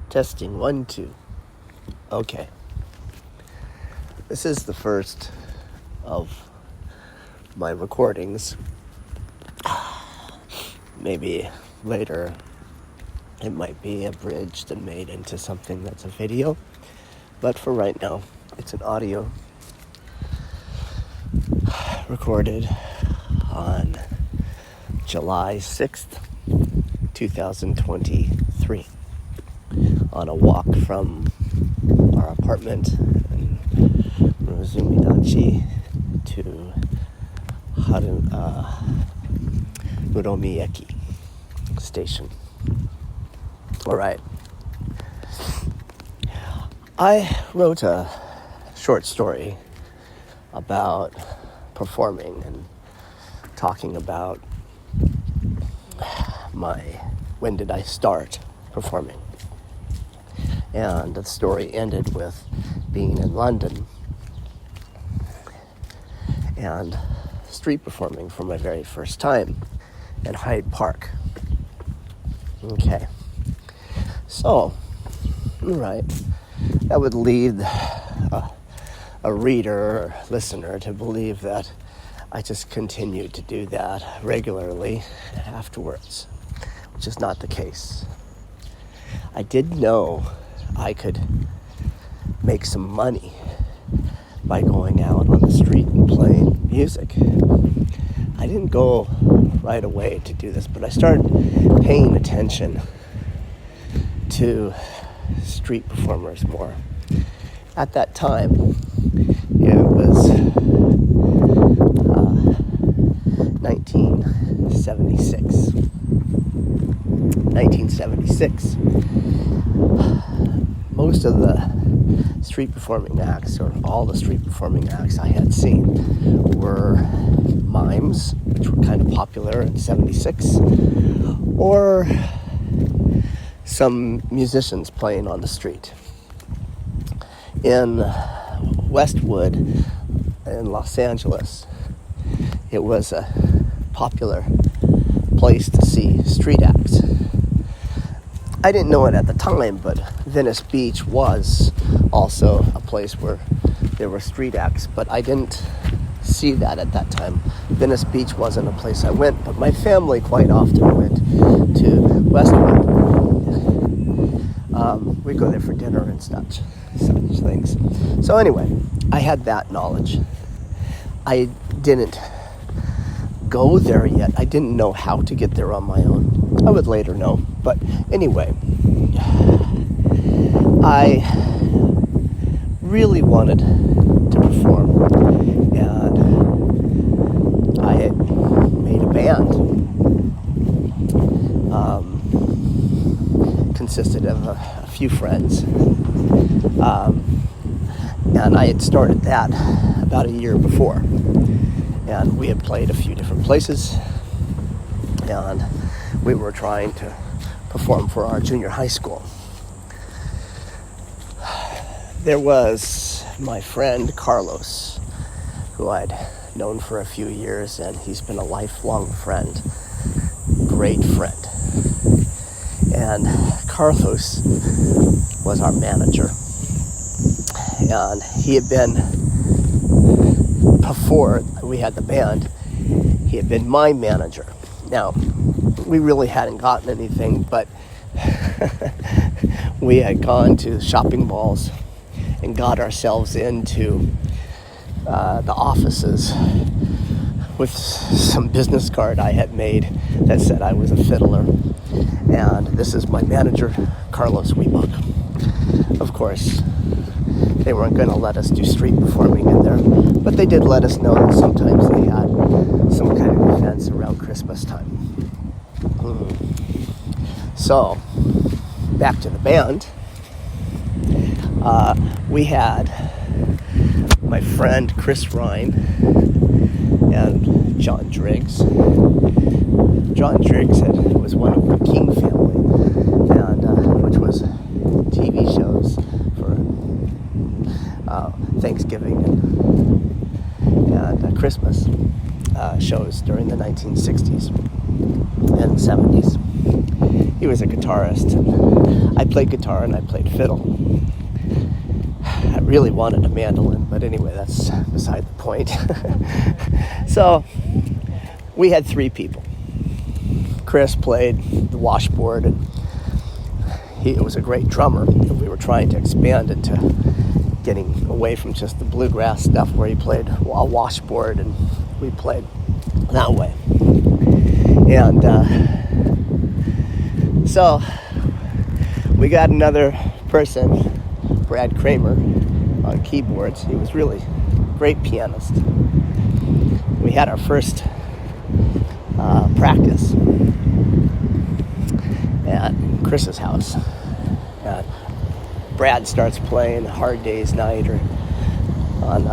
Testing 1, 2. Okay. This is the first of my recordings. Maybe later it might be abridged and made into something that's a video. But for right now, it's an audio recorded on July 6th, 2023. On a walk from our apartment in Rozumidachi to Muromieki station. Alright. I wrote a short story about performing and talking about when did I start performing. And the story ended with being in London and street performing for my very first time in Hyde Park. Okay. So, right, that would lead a reader or listener to believe that I just continued to do that regularly afterwards, which is not the case. I did know I could make some money by going out on the street and playing music. I didn't go right away to do this, but I started paying attention to street performers more. At that time, it was 1976. Most of the street performing acts, or all the street performing acts I had seen, were mimes, which were kind of popular in 76, or some musicians playing on the street. In Westwood, in Los Angeles, it was a popular place to see street acts. I didn't know it at the time, but Venice Beach was also a place where there were street acts, but I didn't see that at that time. Venice Beach wasn't a place I went, but my family quite often went to Westwood. We'd go there for dinner and such things. So anyway, I had that knowledge. I didn't go there yet. I didn't know how to get there on my own. I would later know. But anyway, I really wanted to perform, and I had made a band. Consisted of a few friends, and I had started that about a year before, and we had played a few different places, and we were trying to perform for our junior high school. There was my friend Carlos, who I'd known for a few years, and he's been a lifelong friend, great friend. And Carlos was our manager. And he had been, before we had the band, he had been my manager. Now, we really hadn't gotten anything, but we had gone to shopping malls and got ourselves into the offices with some business card I had made that said I was a fiddler. And this is my manager, Carlos Weebach. Of course, they weren't going to let us do street performing in there, but they did let us know that sometimes they had some kind of events around Christmas time. So, back to the band. We had my friend Chris Ryan and John Driggs. John Driggs was one of the King family, and which was TV shows for Thanksgiving and Christmas shows during the 1960s and 70s. he was a guitarist, and I played guitar and I played fiddle. I really wanted a mandolin, but anyway, that's beside the point. So we had 3 people. Chris played the washboard, and he was a great drummer, and we were trying to expand into getting away from just the bluegrass stuff where he played a washboard and we played that way. And so we got another person, Brad Kramer, on keyboards. He was really a great pianist. We had our first practice at Chris's house. And Brad starts playing Hard Day's Night or on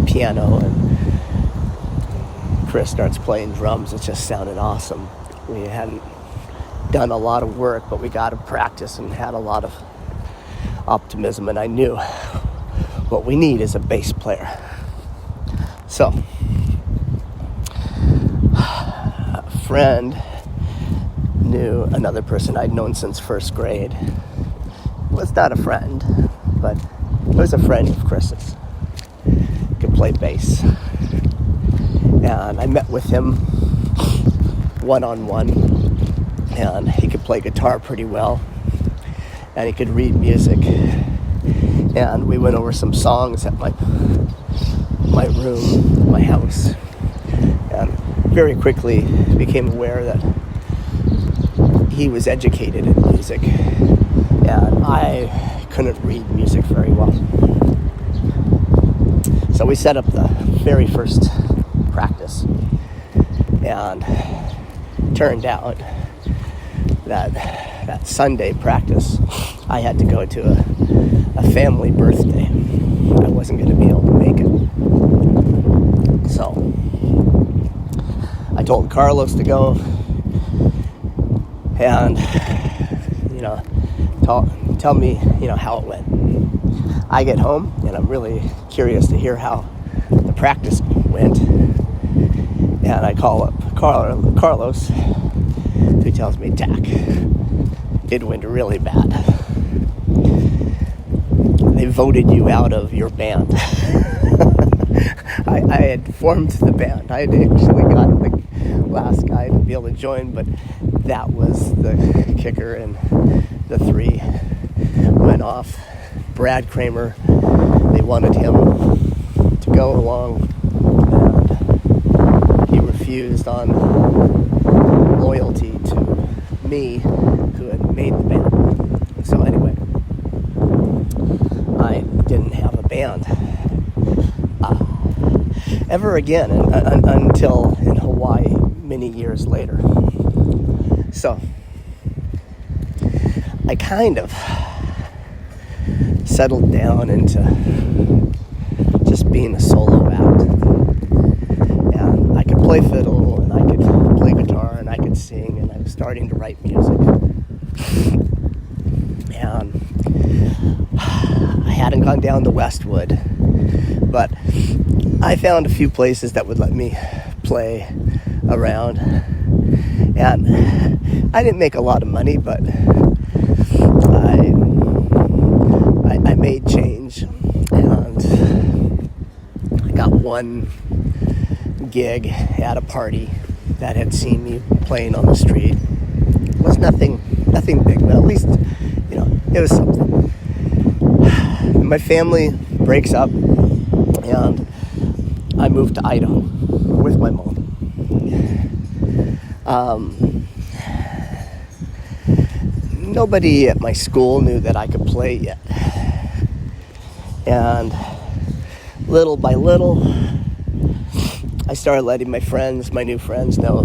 piano, and Chris starts playing drums. It just sounded awesome. We hadn't done a lot of work, but we got to practice and had a lot of optimism, and I knew what we need is a bass player. So a friend knew another person I'd known since first grade. Was not a friend, but it was a friend of Chris's. Could play bass. And I met with him one-on-one, and he could play guitar pretty well, and he could read music. And we went over some songs at my room, my house, and very quickly became aware that he was educated in music, and I couldn't read music very well. So we set up the very first practice, and it turned out that Sunday practice I had to go to a family birthday. I wasn't going to be able to make it. So I told Carlos to go and, tell me, how it went. I get home, and I'm really curious to hear how the practice went. And I call up Carlos, who tells me, Tak, it went really bad. They voted you out of your band. I had formed the band. I had actually got the last guy to be able to join, but that was the kicker, and the 3 went off. Brad Kramer, they wanted him to go along, and he refused on loyalty to me, who had made the band. So anyway, I didn't have a band ever again until in Hawaii many years later. So I kind of settled down into just being a solo act, and I could play fiddle, and I could play guitar, and I could sing, and I was starting to write music. And I hadn't gone down to Westwood, but I found a few places that would let me play around, and I didn't make a lot of money, but I made change, and I got one gig at a party that had seen me playing on the street. It was nothing big, but at least, it was something. My family breaks up, and I moved to Idaho with my mom. Nobody at my school knew that I could play yet. And little by little, I started letting my new friends know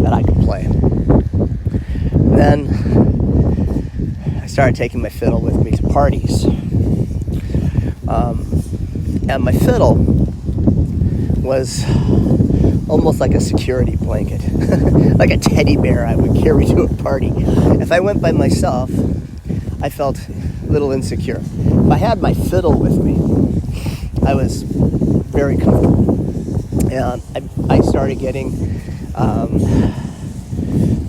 that I could play. And then I started taking my fiddle with me to parties. And my fiddle was almost like a security blanket, like a teddy bear I would carry to a party. If I went by myself, I felt a little insecure. If I had my fiddle with me, I was very comfortable. And I started getting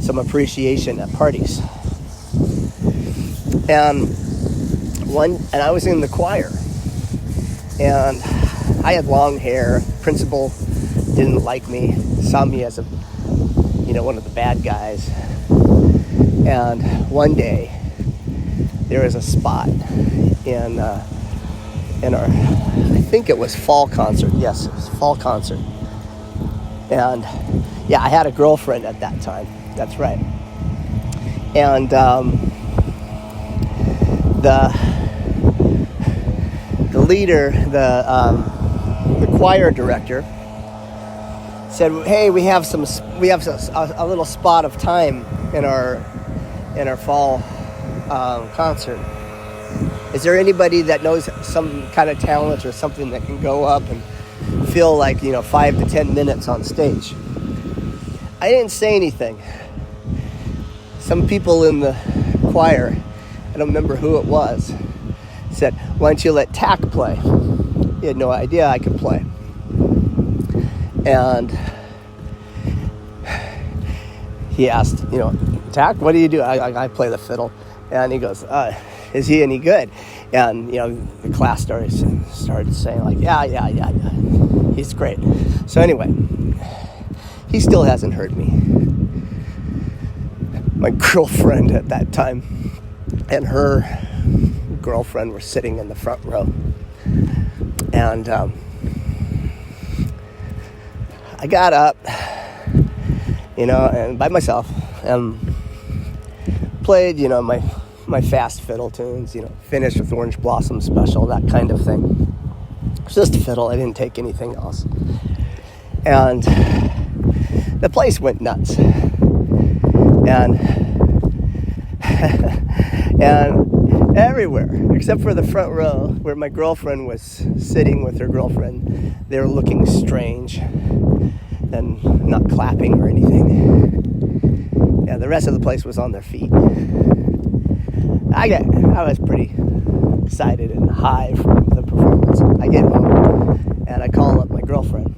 some appreciation at parties. And I was in the choir, and I had long hair. Principal didn't like me, saw me as one of the bad guys. And one day there was a spot in our, I think it was fall concert. Yes, it was fall concert. And yeah, I had a girlfriend at that time. That's right. And the leader, the choir director, said, "Hey, we have a little spot of time in our fall concert. Is there anybody that knows some kind of talent or something that can go up and fill 5 to 10 minutes on stage?" I didn't say anything. Some people in the choir, I don't remember who it was, said, "Why don't you let Tak play?" He had no idea I could play. And he asked, "Tak, what do you do?" I play the fiddle. And he goes, "Is he any good?" And, the class started saying yeah, he's great. So anyway, he still hasn't heard me. My girlfriend at that time and her girlfriend were sitting in the front row. And I got up, and by myself, and played, my fast fiddle tunes, finished with Orange Blossom Special, that kind of thing. It was just a fiddle. I didn't take anything else. And the place went nuts. And everywhere, except for the front row where my girlfriend was sitting with her girlfriend, they were looking strange and not clapping or anything. Yeah, the rest of the place was on their feet. I was pretty excited and high from the performance. I get home and I call up my girlfriend,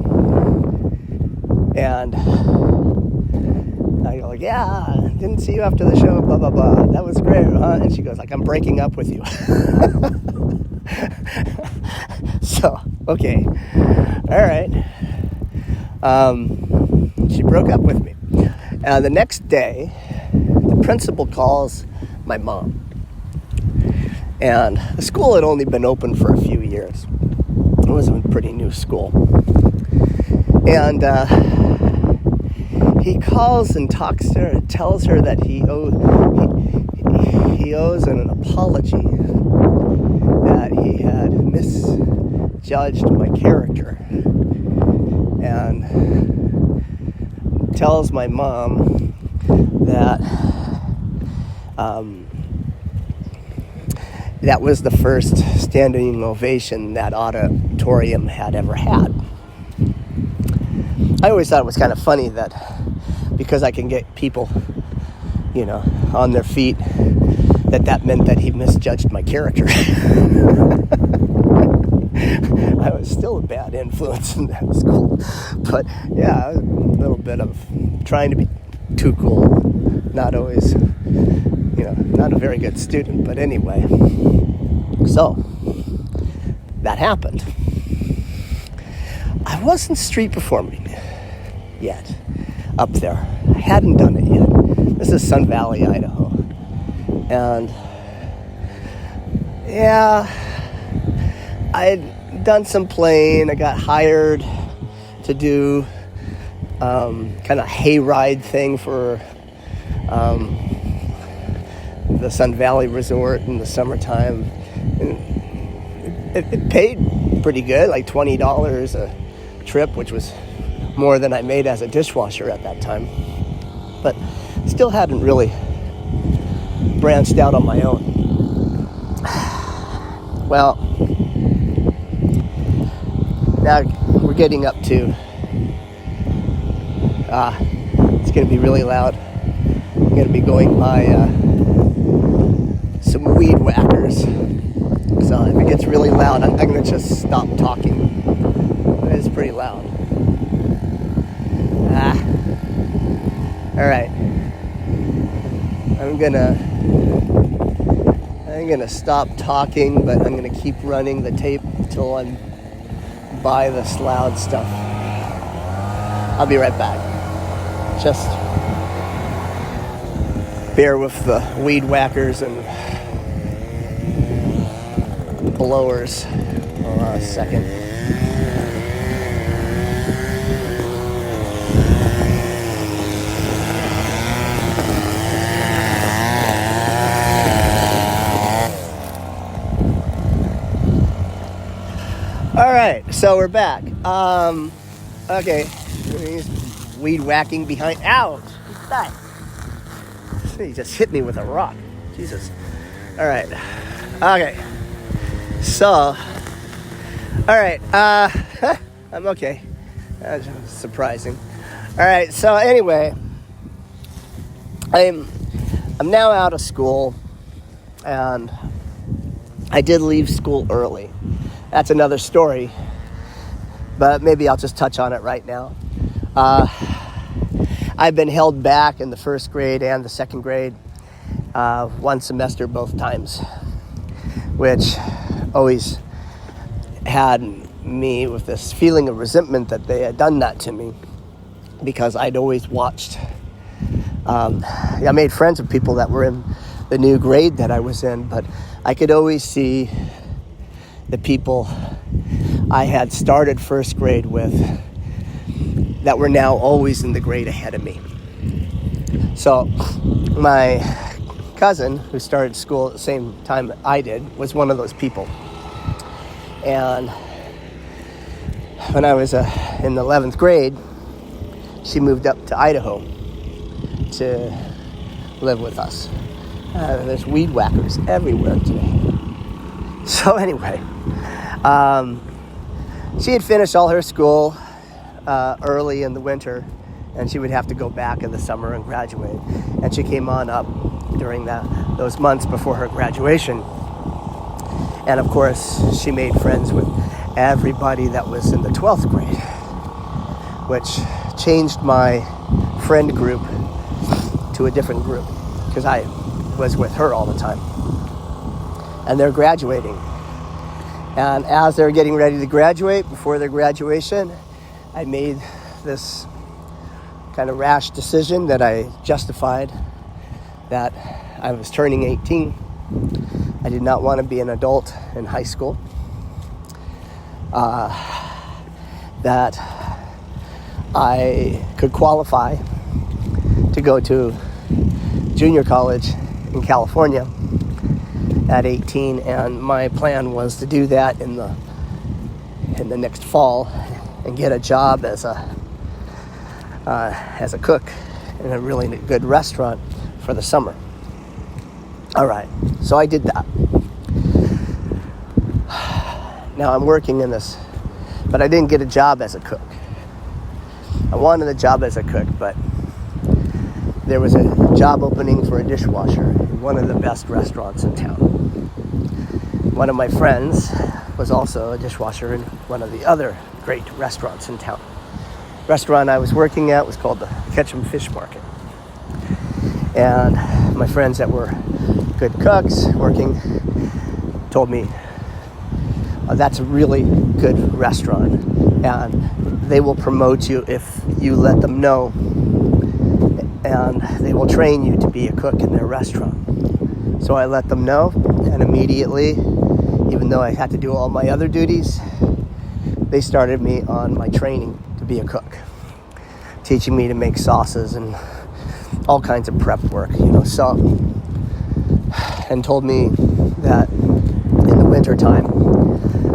and I go "Yeah, didn't see you after the show, blah blah blah. That was great, huh?" And she goes "I'm breaking up with you." So okay, all right. She broke up with me. The next day, the principal calls my mom. And the school had only been open for a few years. It was a pretty new school. And he calls and talks to her and tells her that he owes an apology, that he had misjudged my character, and tells my mom that that was the first standing ovation that auditorium had ever had. I always thought it was kind of funny that because I can get people, on their feet, that meant that he misjudged my character. I was still a bad influence in that school. But yeah, a little bit of trying to be too cool. Not always, not a very good student. But anyway, so that happened. I wasn't street performing yet up there. I hadn't done it yet. This is Sun Valley, Idaho. And yeah, I'd done some playing. I got hired to do kind of hayride thing for the Sun Valley Resort in the summertime. And it paid pretty good, like $20 a trip, which was more than I made as a dishwasher at that time. But still hadn't really branched out on my own. Well, now we're getting up to, it's going to be really loud. I'm going to be going by some weed whackers. So if it gets really loud, I'm going to just stop talking. It's pretty loud. All right. I'm gonna stop talking, but I'm gonna keep running the tape till I'm by this loud stuff. I'll be right back. Just bear with the weed whackers and blowers. Hold on a second. All right, so we're back. Okay, weed whacking behind. Ouch! What's that? He just hit me with a rock. Jesus. All right. Okay. So. All right. I'm okay. That's surprising. All right. So anyway, I'm now out of school, and I did leave school early. That's another story, but maybe I'll just touch on it right now. I've been held back in the first grade and the second grade, one semester both times, which always had me with this feeling of resentment that they had done that to me, because I'd always watched. I made friends with people that were in the new grade that I was in, but I could always see the people I had started first grade with that were now always in the grade ahead of me. So my cousin, who started school at the same time I did, was one of those people. And when I was in the 11th grade, she moved up to Idaho to live with us. There's weed whackers everywhere today. So anyway, she had finished all her school early in the winter, and she would have to go back in the summer and graduate. And she came on up during those months before her graduation. And of course, she made friends with everybody that was in the 12th grade, which changed my friend group to a different group, because I was with her all the time. And they're graduating. And as they're getting ready to graduate, before their graduation, I made this kind of rash decision that I justified, that I was turning 18. I did not want to be an adult in high school. That I could qualify to go to junior college in California at 18, and my plan was to do that in the next fall and get a job as a cook in a really good restaurant for the summer. All right, so I did that. Now I'm working in this, but I didn't get a job as a cook. I wanted a job as a cook, but there was a job opening for a dishwasher in one of the best restaurants in town. One of my friends was also a dishwasher in one of the other great restaurants in town. The restaurant I was working at was called the Ketchum Fish Market. And my friends that were good cooks working told me, that's a really good restaurant, and they will promote you if you let them know, and they will train you to be a cook in their restaurant. So I let them know, and immediately, even though I had to do all my other duties, they started me on my training to be a cook, teaching me to make sauces and all kinds of prep work, so, and told me that in the winter time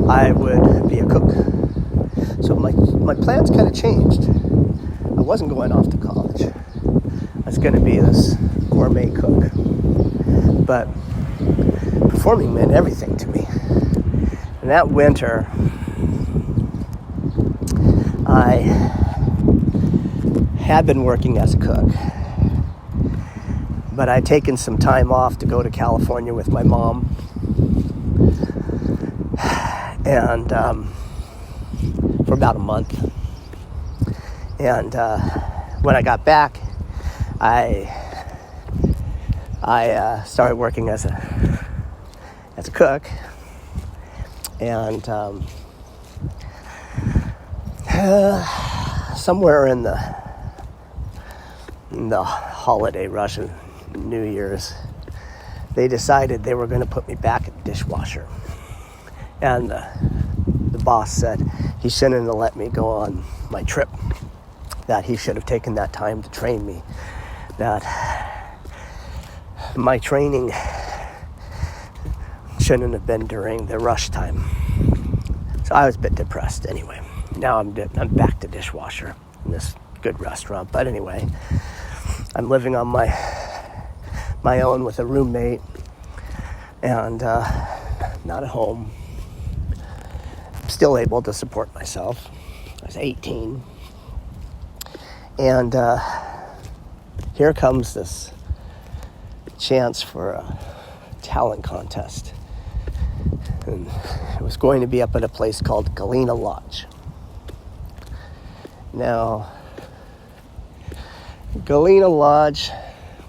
I would be a cook. So my plans kind of changed. I wasn't going off to college. I was going to be this gourmet cook. But performing meant everything to me. And that winter, I had been working as a cook, but I'd taken some time off to go to California with my mom. And for about a month. And when I got back, I I started working as a cook, and somewhere in the holiday rush of New Year's, they decided they were going to put me back in the dishwasher. And the boss said he shouldn't have let me go on my trip, that he should have taken that time to train me, that my training shouldn't have been during the rush time. So I was a bit depressed anyway. Now I'm back to dishwasher in this good restaurant. But anyway, I'm living on my own with a roommate, and not at home. I'm still able to support myself. I was 18. And here comes this chance for a talent contest. And it was going to be up at a place called Galena Lodge. Now, Galena Lodge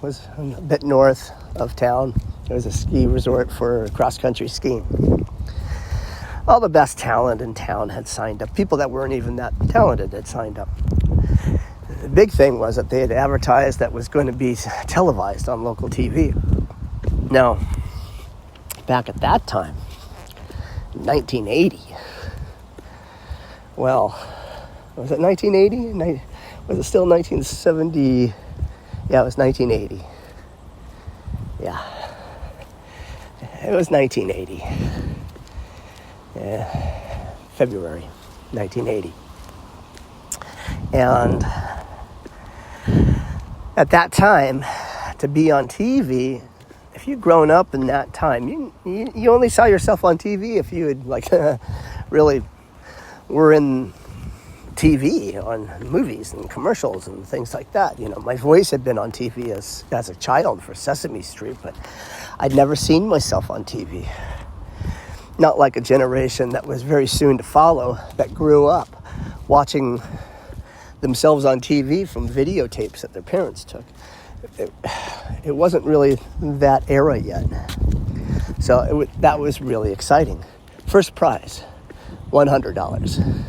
was a bit north of town. It was a ski resort for cross-country skiing. All the best talent in town had signed up. People that weren't even that talented had signed up. The big thing was that they had advertised that was going to be televised on local TV. Now, back at that time, 1980, well, was it 1980? Was it still 1970? Yeah, it was 1980. Yeah, it was 1980. Yeah, February 1980. And at that time, to be on TV, if you'd grown up in that time, you only saw yourself on TV if you had really were in TV, on movies and commercials and things like that. My voice had been on TV as a child for Sesame Street, but I'd never seen myself on TV. Not like a generation that was very soon to follow, that grew up watching themselves on TV from videotapes that their parents took. It wasn't really that era yet. So that was really exciting. First prize, $100.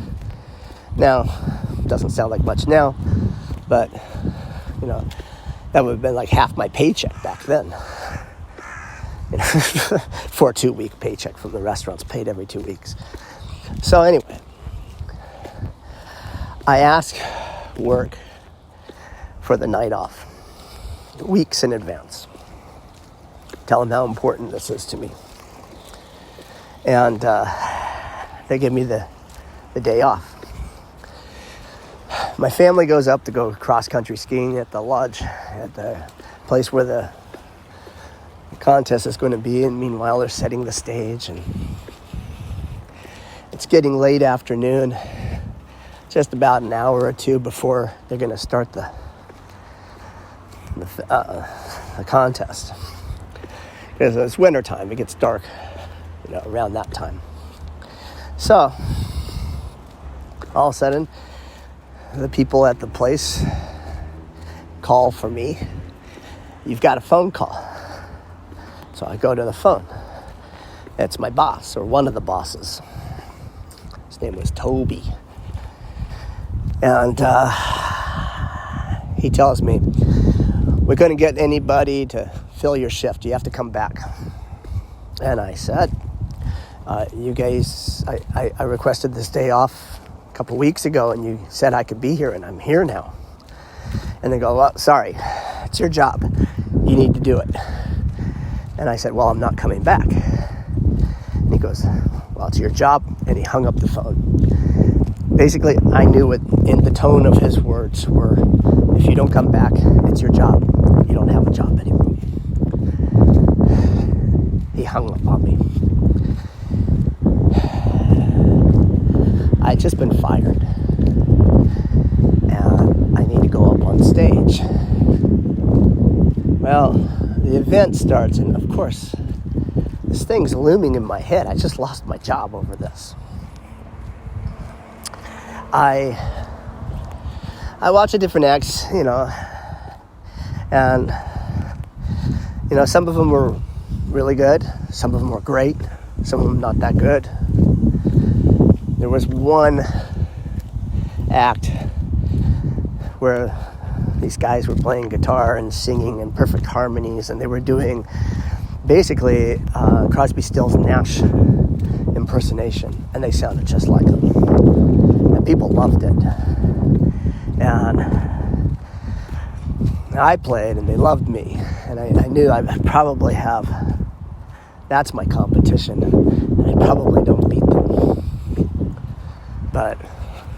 Now, doesn't sound like much now, but, that would have been like half my paycheck back then. For a 2-week paycheck from the restaurants, paid every 2 weeks. So anyway, I ask work for the night off weeks in advance. Tell them how important this is to me. And they give me the day off. My family goes up to go cross-country skiing at the lodge, at the place where the contest is going to be, and meanwhile they're setting the stage, and it's getting late afternoon, just about an hour or two before they're going to start the contest, because it's winter time. It gets dark around that time. So all of a sudden the people at the place call for me. You've got a phone call. So I go to the phone. It's my boss, or one of the bosses. His name was Toby. And he tells me, we're going to get anybody to fill your shift. You have to come back. And I said, you guys, I requested this day off a couple weeks ago, and you said I could be here, and I'm here now. And they go, well, sorry, it's your job. You need to do it. And I said, well, I'm not coming back. And he goes, well, it's your job. And he hung up the phone. Basically, I knew it in the tone of his words were, if you don't come back, it's your job. You don't have a job anymore. He hung up on me. I'd just been fired. And I need to go up on stage. Well, the event starts, and of course, this thing's looming in my head. I just lost my job over this. I watch a different acts, and Some of them were really good. Some of them were great. Some of them not that good. There was one act where these guys were playing guitar and singing in perfect harmonies, and they were doing basically Crosby, Stills, Nash impersonation, and they sounded just like them. And people loved it. And I played, and they loved me. And I knew I'd probably that's my competition. And I probably don't beat them. But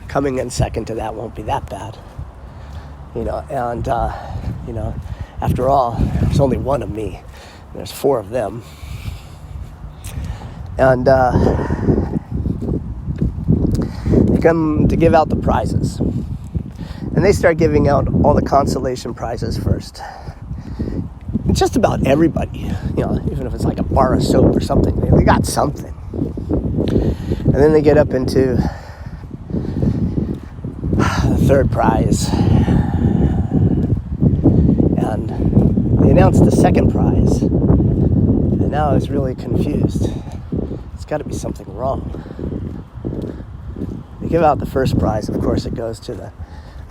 coming in second to that won't be that bad. After all, there's only one of me. There's 4 of them. And they come to give out the prizes. And they start giving out all the consolation prizes first. And just about everybody, even if it's like a bar of soap or something, they got something. And then they get up into the 3rd prize. And they announced the 2nd prize. And now I was really confused. It's got to be something wrong. They give out the 1st prize. Of course, it goes to the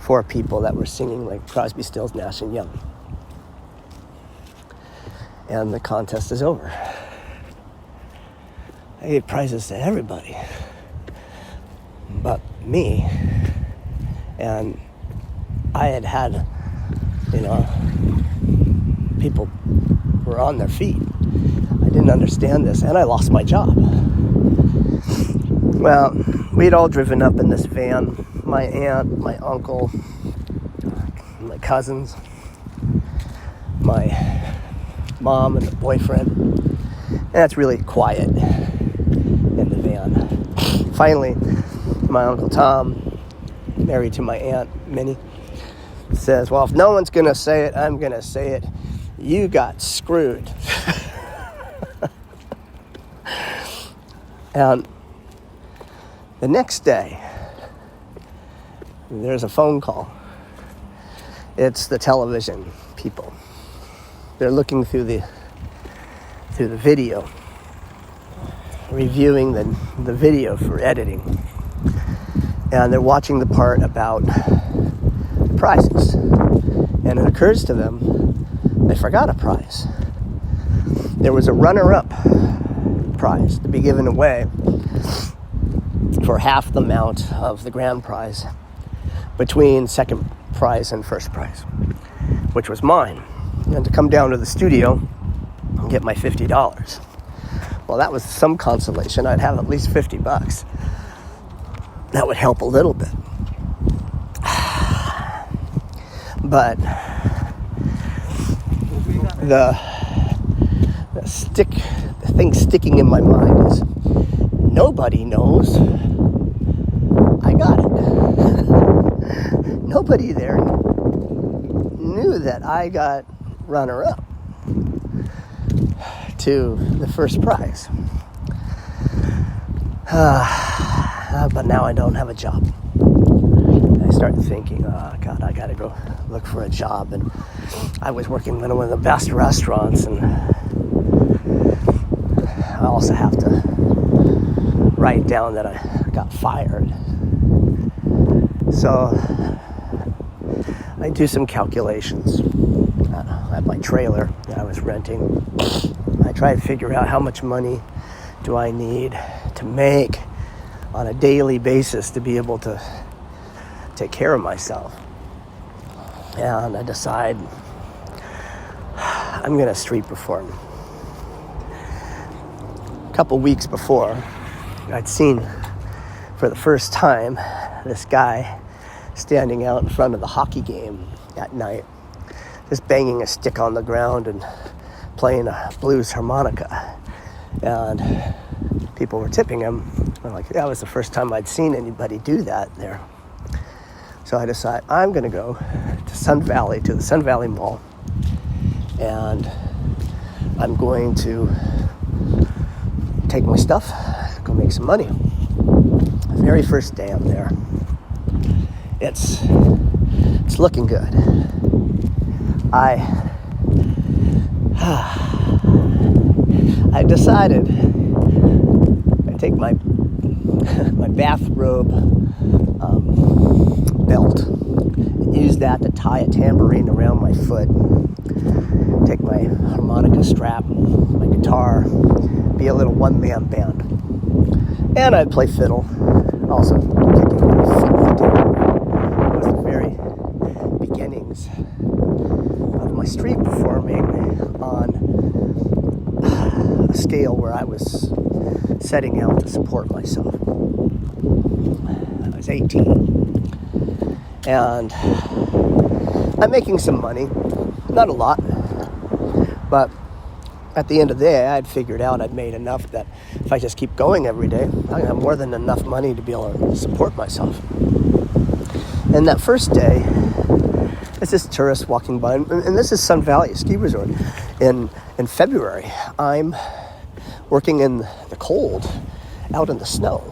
4 people that were singing like Crosby, Stills, Nash, and Young. And the contest is over. I gave prizes to everybody but me. And I had people were on their feet. I didn't understand this, and I lost my job. Well, we'd all driven up in this van. My aunt, my uncle, my cousins, my mom and the boyfriend. And it's really quiet in the van. Finally, my Uncle Tom, married to my Aunt Minnie, says, well, if no one's going to say it, I'm going to say it. You got screwed. And the next day, there's a phone call. It's the television people. They're looking through the video, reviewing the video for editing. And they're watching the part about the prizes. And it occurs to them they forgot a prize. There was a runner-up prize to be given away for half the amount of the grand prize between 2nd prize and 1st prize, which was mine. And to come down to the studio and get my $50. Well, that was some consolation. I'd have at least $50. That would help a little bit. But the thing sticking in my mind is nobody knows I got it. Nobody there knew that I got runner-up to the 1st prize. But now I don't have a job. And I started thinking, oh God, I gotta go look for a job. And I was working in one of the best restaurants, and I also have to write down that I got fired. So I do some calculations at my trailer that I was renting. I try to figure out how much money do I need to make on a daily basis to be able to take care of myself. And I decide I'm going to street perform. A couple weeks before, I'd seen for the first time this guy standing out in front of the hockey game at night, just banging a stick on the ground and playing a blues harmonica. And people were tipping him. I'm like, that was the first time I'd seen anybody do that there. So I decide I'm going to go to the Sun Valley Mall, and I'm going to take my stuff, go make some money. The very first day I'm there, it's looking good. I decided I take my my bathrobe belt, use that to tie a tambourine around my foot, take my harmonica strap, my guitar, be a little one-man band. And I'd play fiddle, also kicking my feet. It was the very beginnings of my street performing on a scale where I was setting out to support myself. I was 18, and I'm making some money, not a lot, but at the end of the day, I'd figured out I'd made enough that if I just keep going every day, I have more than enough money to be able to support myself. And that first day, there's this tourist walking by, and this is Sun Valley Ski Resort. In February, I'm working in the cold, out in the snow.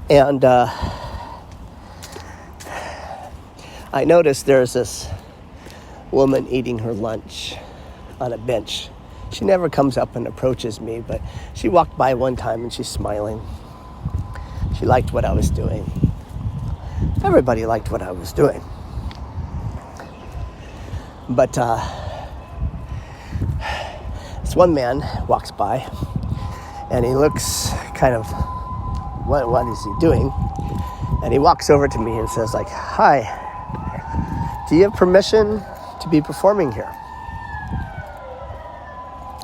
And I noticed there's this woman eating her lunch on a bench. She never comes up and approaches me, but she walked by one time and she's smiling. She liked what I was doing. Everybody liked what I was doing. But this one man walks by and he looks kind of, what is he doing? And he walks over to me and says like, "Hi, do you have permission to be performing here?"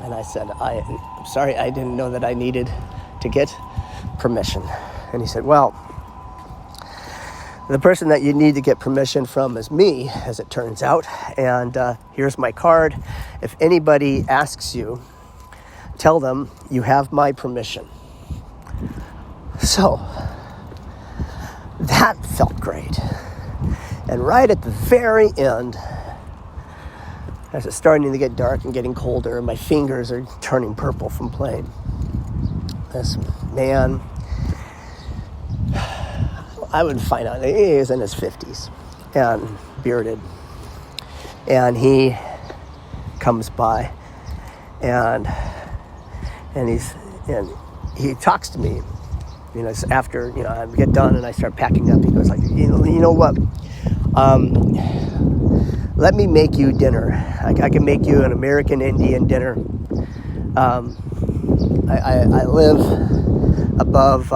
And I said, I'm sorry, I didn't know that I needed to get permission. And he said, "Well, the person that you need to get permission from is me, as it turns out. And here's my card. If anybody asks you, tell them you have my permission." So that felt great. And right at the very end, as it's starting to get dark and getting colder, and my fingers are turning purple from playing, this man, I would find out he is in his 50s and bearded, and he comes by and he talks to me. You know, after I get done and I start packing up, he goes like, you know what? Let me make you dinner. I can make you an American Indian dinner. I live above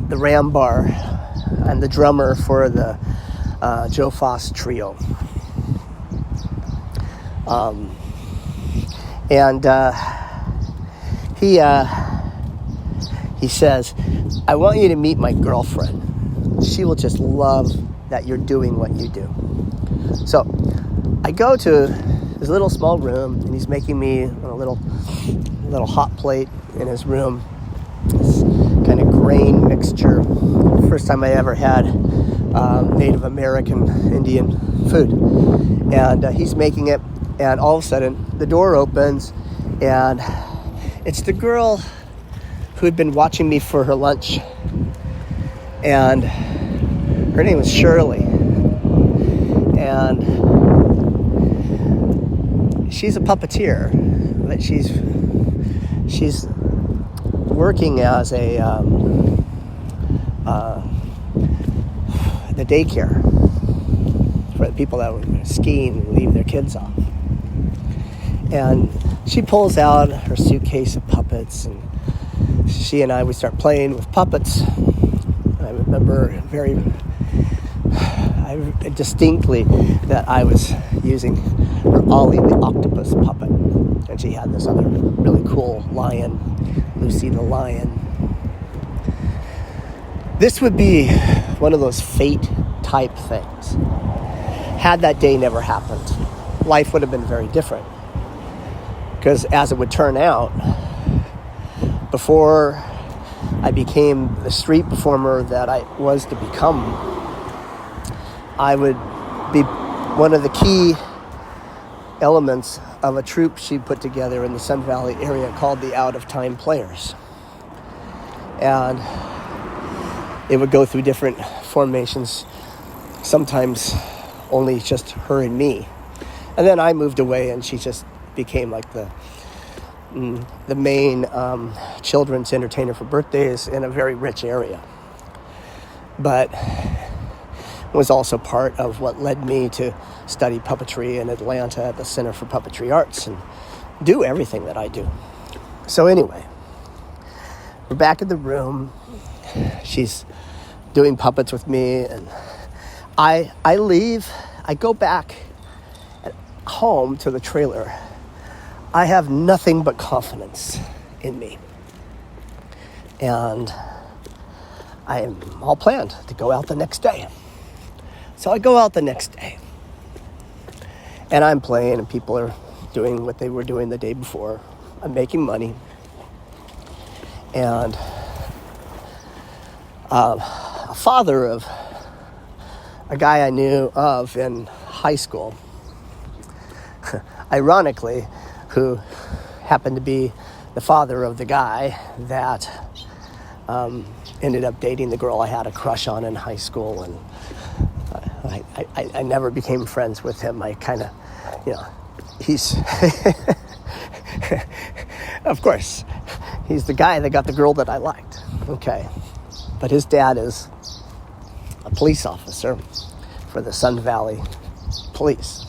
the Ram Bar. I'm the drummer for the Joe Foss Trio. He says, "I want you to meet my girlfriend. She will just love that you're doing what you do." So I go to his little small room, and he's making me a little hot plate in his room. This kind of grain mixture. First time I ever had Native American Indian food. And he's making it, and all of a sudden the door opens, and it's the girl who had been watching me for her lunch. And her name was Shirley. And she's a puppeteer, but she's working as the daycare for the people that were skiing and leave their kids off. And she pulls out her suitcase of puppets, and she and we start playing with puppets. I remember distinctly that I was using her Ollie the octopus puppet, and she had this other really cool lion, Lucy the lion. This would be one of those fate type things. Had that day never happened, life would have been very different. Because as it would turn out, before I became the street performer that I was to become, I would be one of the key elements of a troupe she put together in the Sun Valley area called the Out of Time Players. And it would go through different formations, sometimes only just her and me. And then I moved away, and she just became like the main children's entertainer for birthdays in a very rich area. But was also part of what led me to study puppetry in Atlanta at the Center for Puppetry Arts and do everything that I do. So anyway, we're back in the room. She's doing puppets with me, and I leave. I go back home to the trailer. I have nothing but confidence in me. And I am all planned to go out the next day. So I go out the next day. And I'm playing, and people are doing what they were doing the day before. I'm making money. And a father of a guy I knew of in high school, ironically, who happened to be the father of the guy that ended up dating the girl I had a crush on in high school. And I never became friends with him. I kind of, he's, of course, he's the guy that got the girl that I liked. Okay. But his dad is a police officer for the Sun Valley Police.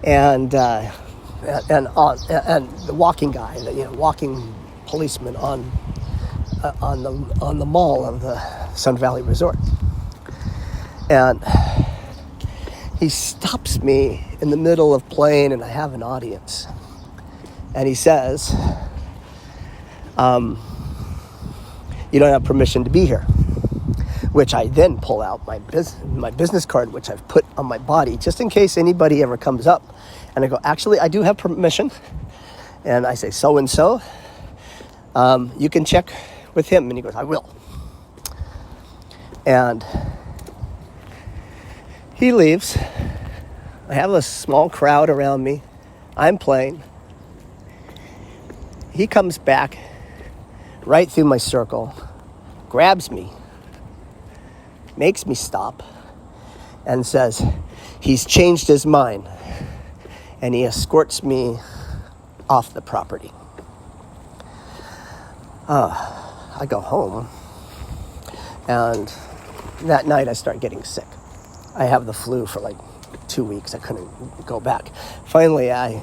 And the walking guy, walking policeman on the mall of the Sun Valley Resort. And he stops me in the middle of playing, and I have an audience. And he says, you don't have permission to be here. Which I then pull out my business card, which I've put on my body, just in case anybody ever comes up. And I go, actually, I do have permission. And I say, so-and-so, you can check with him. And he goes, I will. And he leaves. I have a small crowd around me. I'm playing. He comes back right through my circle, grabs me, makes me stop, and says he's changed his mind, and he escorts me off the property. I go home, and that night I start getting sick. I have the flu for like 2 weeks. I couldn't go back. Finally, I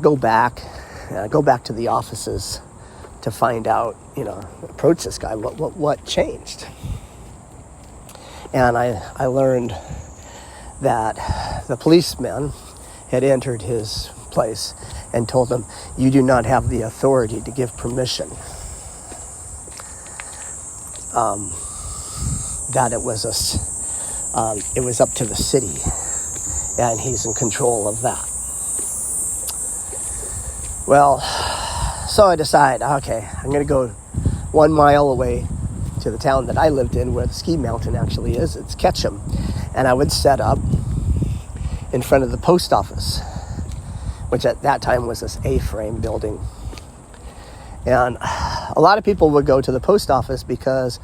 go back, and I go back to the offices to find out, approach this guy, what changed? And I learned that the policeman had entered his place and told him, you do not have the authority to give permission. That it was up to the city, and he's in control of that. Well, so I decide, okay, I'm going to go 1 mile away to the town that I lived in, where the ski mountain actually is. It's Ketchum. And I would set up in front of the post office, which at that time was this A-frame building. And a lot of people would go to the post office because,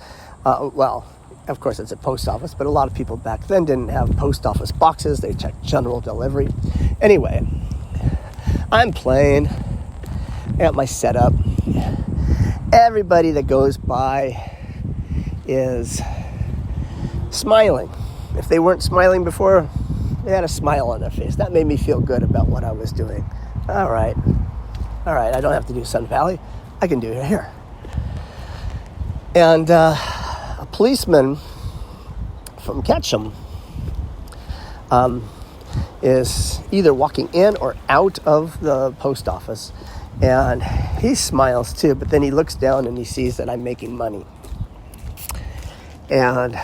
of course it's a post office, but a lot of people back then didn't have post office boxes. They checked general delivery. Anyway, I'm playing at my setup. Everybody that goes by is smiling. If they weren't smiling before, they had a smile on their face. That made me feel good about what I was doing. All right, I don't have to do Sun Valley. I can do it here. And a policeman from Ketchum is either walking in or out of the post office, and he smiles too, but then he looks down and he sees that I'm making money. And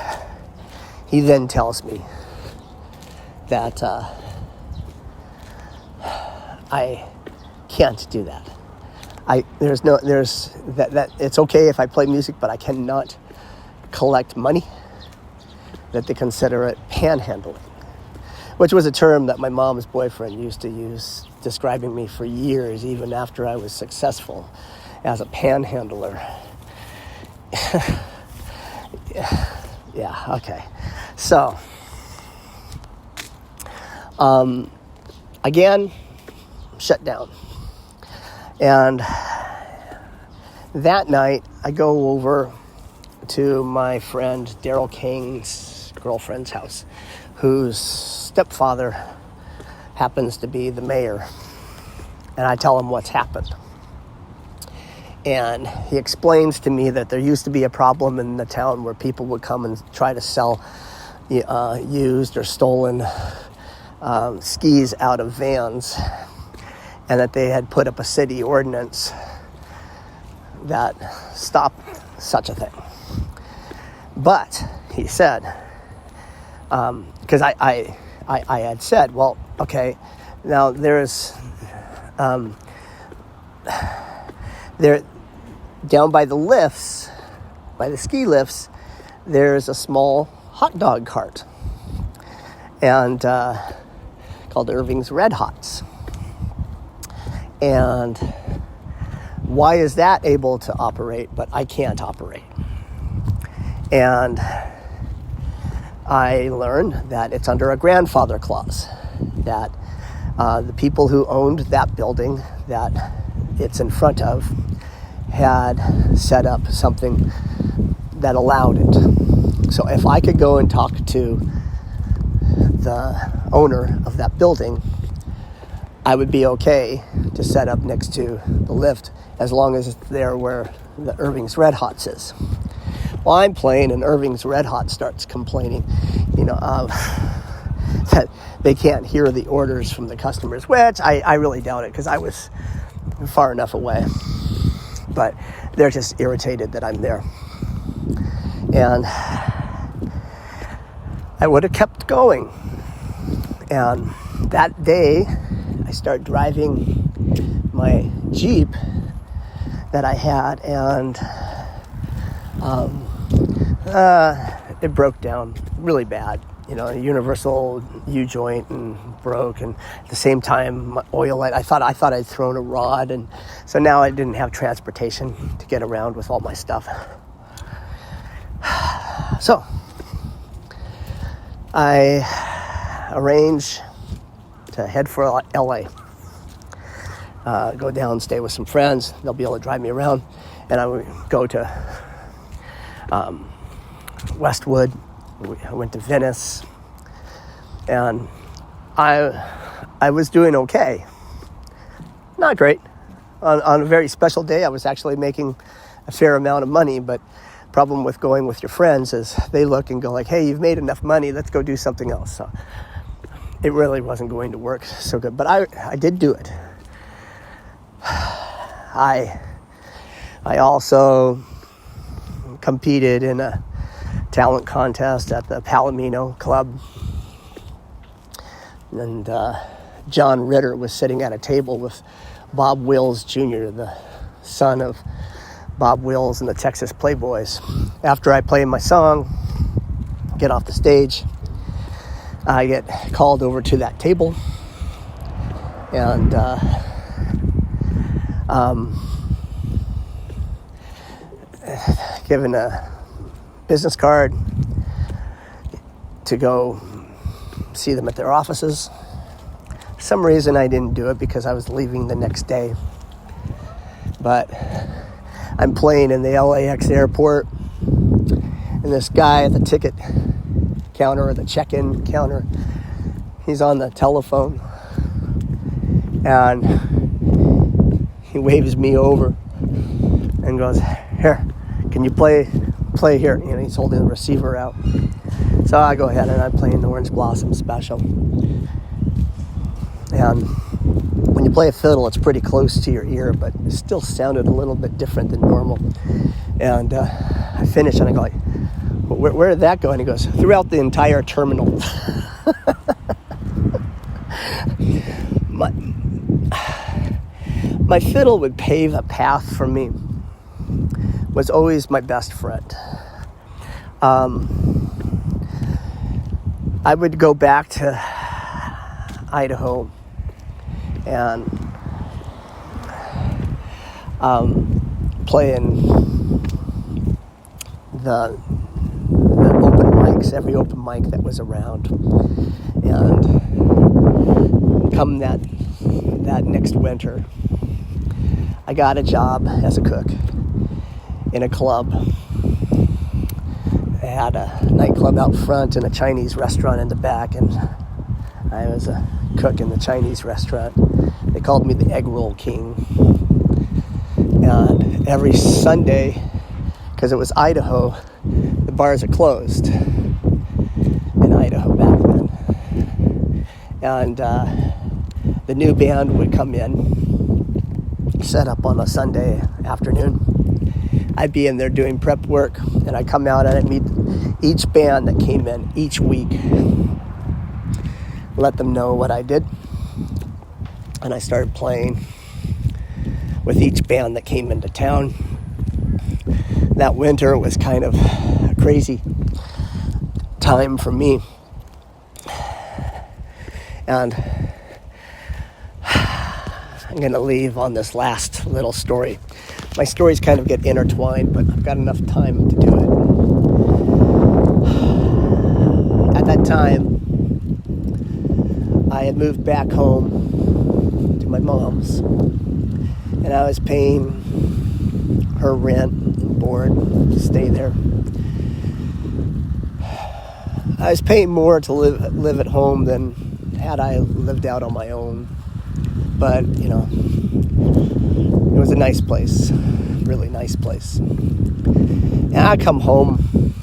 he then tells me that I can't do that. That it's okay if I play music, but I cannot collect money. That they consider it panhandling, which was a term that my mom's boyfriend used to use, describing me for years, even after I was successful as a panhandler. Yeah, okay. So, again, shut down. And that night, I go over to my friend Daryl King's girlfriend's house, whose stepfather happens to be the mayor. And I tell him what's happened. And he explains to me that there used to be a problem in the town where people would come and try to sell used or stolen skis out of vans, and that they had put up a city ordinance that stopped such a thing. But he said, because I had said, well, okay, now there's there down by the lifts, by the ski lifts, there's a small hot dog cart, and called Irving's Red Hots. And why is that able to operate, but I can't operate? And I learned that it's under a grandfather clause, that the people who owned that building that it's in front of had set up something that allowed it. So if I could go and talk to the owner of that building, I would be okay to set up next to the lift as long as it's there where the Irving's Red Hots is. Well, I'm playing and Irving's Red Hot starts complaining, that they can't hear the orders from the customers, which I really doubt it because I was far enough away. But they're just irritated that I'm there. And I would have kept going. And that day, I start driving my Jeep that I had, and it broke down really bad. A universal U-joint and broke, and at the same time, my oil light, I thought I'd thrown a rod, and so now I didn't have transportation to get around with all my stuff. So, I arrange to head for LA. Go down, stay with some friends. They'll be able to drive me around, and I would go to Westwood. I went to Venice, and I was doing okay. Not great. On a very special day, I was actually making a fair amount of money, but problem with going with your friends is they look and go like, hey, you've made enough money, let's go do something else. So it really wasn't going to work so good, but I did do it. I also competed in a talent contest at the Palomino Club, and John Ritter was sitting at a table with Bob Wills Jr., the son of Bob Wills and the Texas Playboys. After I play my song, get off the stage, I get called over to that table, and given a business card to go see them at their offices. For some reason I didn't do it because I was leaving the next day. But I'm playing in the LAX airport, and this guy at the ticket counter or the check-in counter, he's on the telephone, and he waves me over and goes, here, can you play here? He's holding the receiver out. So I go ahead and I'm playing the Orange Blossom Special. And when you play a fiddle, it's pretty close to your ear, but it still sounded a little bit different than normal. And I finish and I go like, where did that go? And he goes, throughout the entire terminal. My fiddle would pave a path for me. Was always my best friend. I would go back to Idaho and play in the open acts, every open mic that was around. And come that next winter, I got a job as a cook in a club. They had a nightclub out front and a Chinese restaurant in the back, and I was a cook in the Chinese restaurant. They called me the Egg Roll King. And every Sunday, because it was Idaho, the bars are closed in Idaho back then. And the new band would come in, set up on a Sunday afternoon. I'd be in there doing prep work, and I'd come out and I'd meet each band that came in each week, let them know what I did, and I started playing with each band that came into town. That winter was kind of a crazy time for me, and I'm going to leave on this last little story. My stories kind of get intertwined, but I've got enough time to do it. At that time, I had moved back home to my mom's, and I was paying her rent and board to stay there. I was paying more to live at home than had I lived out on my own. But, you know, it was a nice place, really nice place. And I'd come home,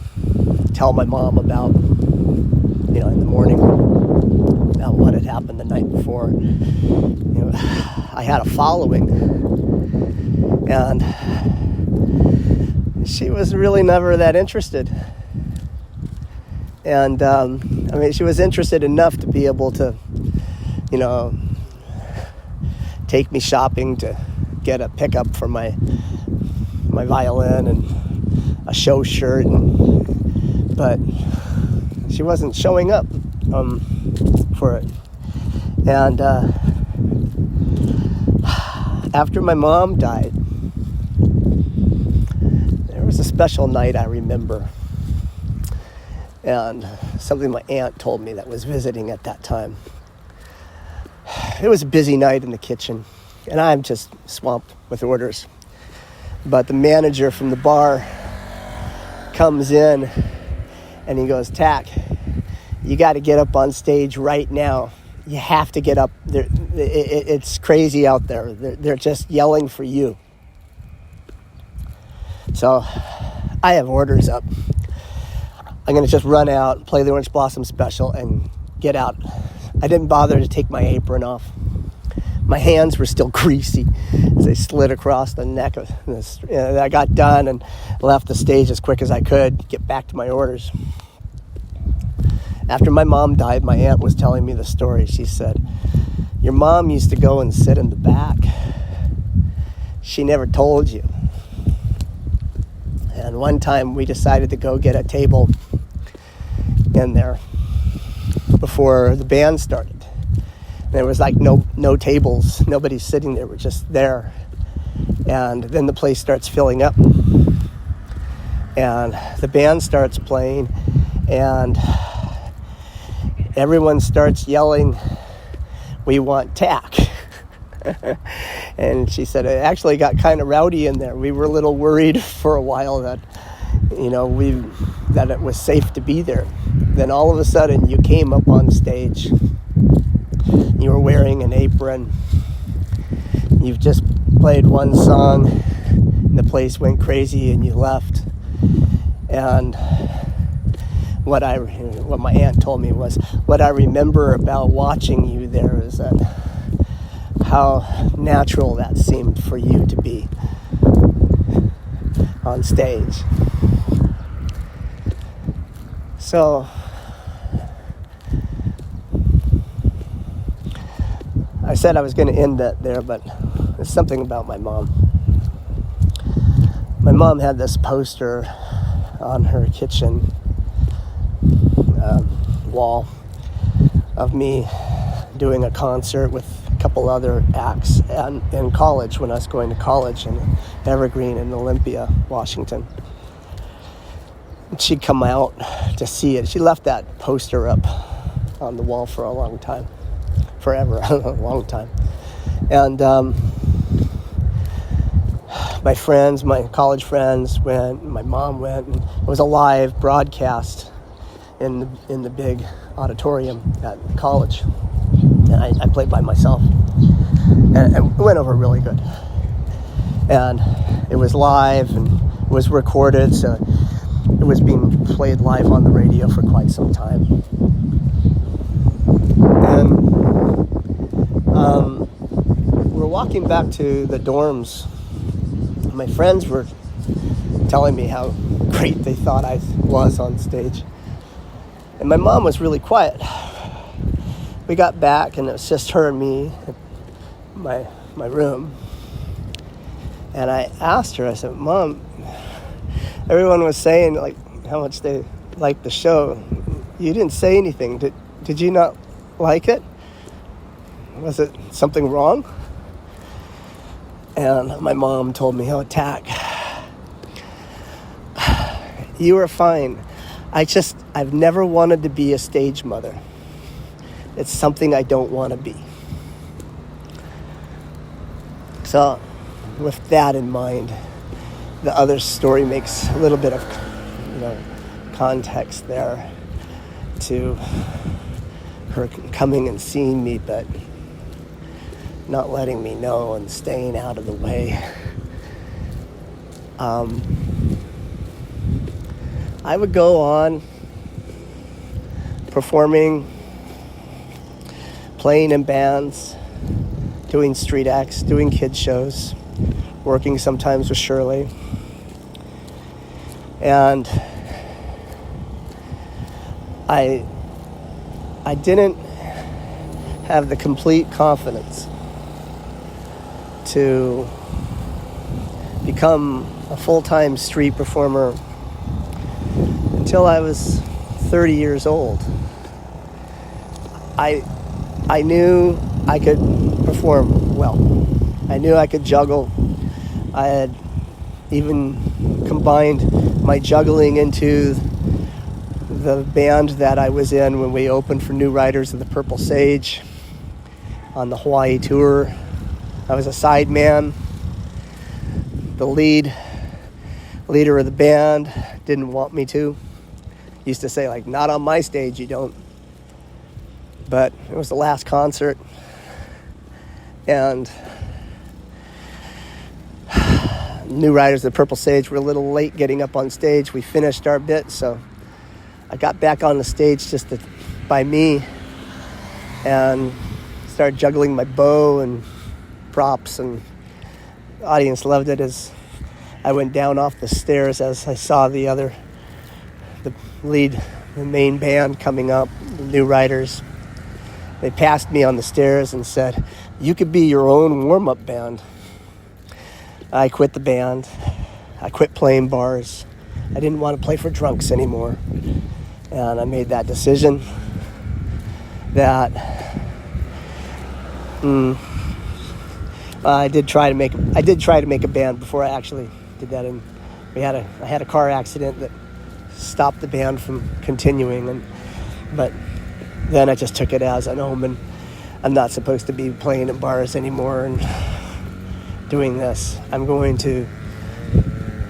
tell my mom about, you know, in the morning, about what had happened the night before. You know, I had a following, and she was really never that interested. And, I mean, she was interested enough to be able to, you know, take me shopping to get a pickup for my violin and a show shirt, but she wasn't showing up for it. And after my mom died, there was a special night I remember, and something my aunt told me that was visiting at that time. It was a busy night in the kitchen, and I'm just swamped with orders. But the manager from the bar comes in, and he goes, "Tak, you got to get up on stage right now. You have to get up. It's crazy out there. They're just yelling for you." So I have orders up. I'm going to just run out, play the Orange Blossom special, and get out. I didn't bother to take my apron off. My hands were still greasy as they slid across the neck of this. I got done and left the stage as quick as I could to get back to my orders. After my mom died, my aunt was telling me the story. She said, "Your mom used to go and sit in the back. She never told you." And one time we decided to go get a table in there before the band started. There was like no tables, nobody's sitting there, we're just there. And then the place starts filling up, and the band starts playing, and everyone starts yelling, "We want Tak." And she said it actually got kind of rowdy in there. We were a little worried for a while that, you know, that it was safe to be there. Then all of a sudden you came up on stage. You were wearing an apron. You've just played one song, and the place went crazy, and you left. And what my aunt told me was, what I remember about watching you there is that how natural that seemed for you to be on stage. So I said I was going to end that there, but there's something about my mom. My mom had this poster on her kitchen wall of me doing a concert with a couple other acts in college, when I was going to college in Evergreen in Olympia, Washington. she'd come out to see it. She left that poster up on the wall for a long time. Forever, a long time. And my friends, my college friends went, my mom went, and it was a live broadcast in the big auditorium at college. And I played by myself. And it went over really good. And it was live and it was recorded, so it was being played live on the radio for quite some time. And we're walking back to the dorms. My friends were telling me how great they thought I was on stage. And my mom was really quiet. We got back and it was just her and me in my room. And I asked her, I said, Mom, everyone was saying like how much they liked the show. You didn't say anything. Did you not like it? Was it something wrong? And my mom told me, oh, Tak, you were fine. I've never wanted to be a stage mother. It's something I don't want to be. So with that in mind, the other story makes a little bit of, context there to her coming and seeing me, but not letting me know and staying out of the way. I would go on performing, playing in bands, doing street acts, doing kids shows, working sometimes with Shirley. And I didn't have the complete confidence to become a full-time street performer until I was 30 years old. I knew I could perform well. I knew I could juggle. I had even combined my juggling into the band that I was in when we opened for New Riders of the Purple Sage on the Hawaii tour. I was a sideman. The leader of the band didn't want me to. Used to say, like, not on my stage, you don't. But it was the last concert. And New Riders of the Purple Sage were a little late getting up on stage. We finished our bit, so I got back on the stage just by me and started juggling my bow and props, and the audience loved it as I went down off the stairs as I saw the main band coming up, the New Riders. They passed me on the stairs and said, you could be your own warm-up band. I quit the band. I quit playing bars. I didn't want to play for drunks anymore. And I made that decision that I did try to make a band before I actually did that, and I had a car accident that stopped the band from continuing, but then I just took it as an omen. I'm not supposed to be playing in bars anymore and doing this. I'm going to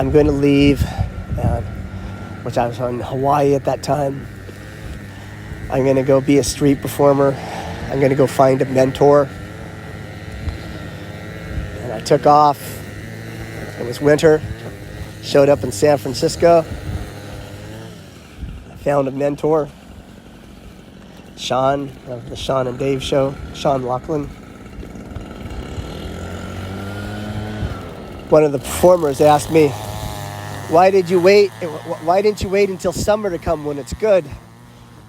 leave, which I was on Hawaii at that time. I'm going to go be a street performer. I'm going to go find a mentor. And I took off. It was winter. Showed up in San Francisco. I found a mentor. Sean, of the Sean and Dave show. Sean Lachlan. One of the performers asked me, why didn't you wait until summer to come when it's good?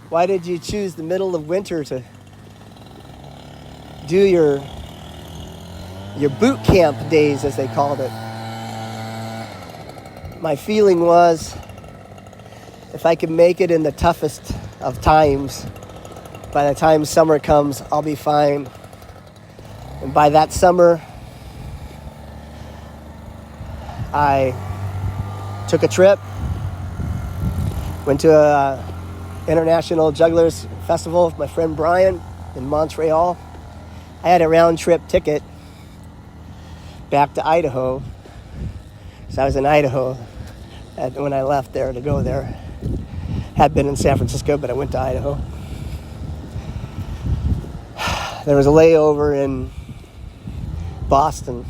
Why did you choose the middle of winter to do your boot camp days, as they called it? My feeling was, if I can make it in the toughest of times, by the time summer comes, I'll be fine. And by that summer, I took a trip Went to a International Jugglers Festival with my friend Brian in Montreal. I had a round-trip ticket back to Idaho. So I was in Idaho when I left there to go there. Had been in San Francisco, but I went to Idaho. There was a layover in Boston,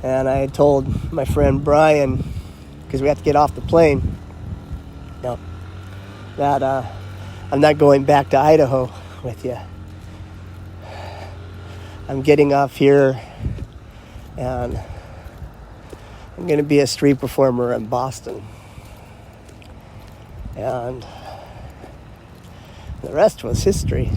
and I had told my friend Brian, because we had to get off the plane, that I'm not going back to Idaho with you. I'm getting off here, and I'm going to be a street performer in Boston. And the rest was history.